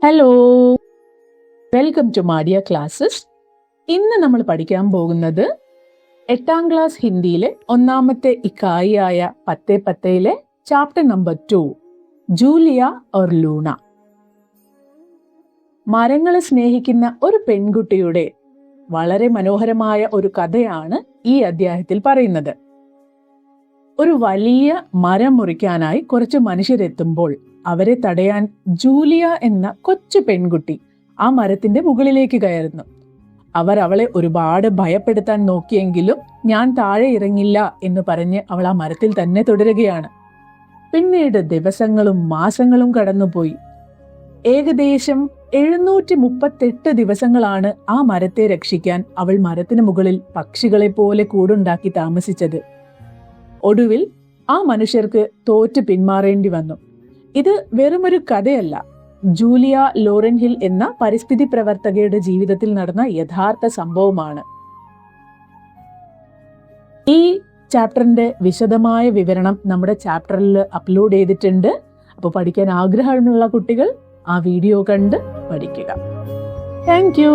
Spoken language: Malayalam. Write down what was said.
ഹലോ, വെൽക്കം ടു മാഡിയ ക്ലാസ്സസ്. ഇന്ന് നമ്മൾ പഠിക്കാൻ പോകുന്നത് 8ാം ക്ലാസ് ഹിന്ദിയിലെ ഒന്നാമത്തെ ഇക്കായിയായ 10-10 ചാപ്റ്റർ നമ്പർ 2 ജൂലിയ ഓർ ലൂണ. മരങ്ങളെ സ്നേഹിക്കുന്ന ഒരു പെൺകുട്ടിയുടെ വളരെ മനോഹരമായ ഒരു കഥയാണ് ഈ അധ്യായത്തിൽ പറയുന്നത്. ഒരു വലിയ മരം മുറിക്കാനായി കുറച്ച് മനുഷ്യരെത്തുമ്പോൾ അവരെ തടയാൻ ജൂലിയ എന്ന കൊച്ചു പെൺകുട്ടി ആ മരത്തിന്റെ മുകളിലേക്ക് കയറുന്നു. അവർ അവളെ ഒരുപാട് ഭയപ്പെടുത്താൻ നോക്കിയെങ്കിലും ഞാൻ താഴെ ഇറങ്ങില്ല എന്ന് പറഞ്ഞ് അവൾ ആ മരത്തിൽ തന്നെ തുടരുകയാണ്. പിന്നീട് ദിവസങ്ങളും മാസങ്ങളും കടന്നുപോയി. ഏകദേശം 738 ദിവസങ്ങളാണ് ആ മരത്തെ രക്ഷിക്കാൻ അവൾ മരത്തിന് മുകളിൽ പക്ഷികളെ പോലെ കൂടുണ്ടാക്കി താമസിച്ചത്. ഒടുവിൽ ആ മനുഷ്യർക്ക് തോറ്റ് പിന്മാറേണ്ടി വന്നു. ഇത് വെറുമൊരു കഥയല്ല, ജൂലിയ ലോറൻഹിൽ എന്ന പരിസ്ഥിതി പ്രവർത്തകയുടെ ജീവിതത്തിൽ നടന്ന യഥാർത്ഥ സംഭവമാണ്. ഈ ചാപ്റ്ററിന്റെ വിശദമായ വിവരണം നമ്മുടെ ചാപ്റ്ററിൽ അപ്ലോഡ് ചെയ്തിട്ടുണ്ട്. അപ്പോൾ പഠിക്കാൻ ആഗ്രഹമുള്ള കുട്ടികൾ ആ വീഡിയോ കണ്ട് പഠിക്കുക. Thank you.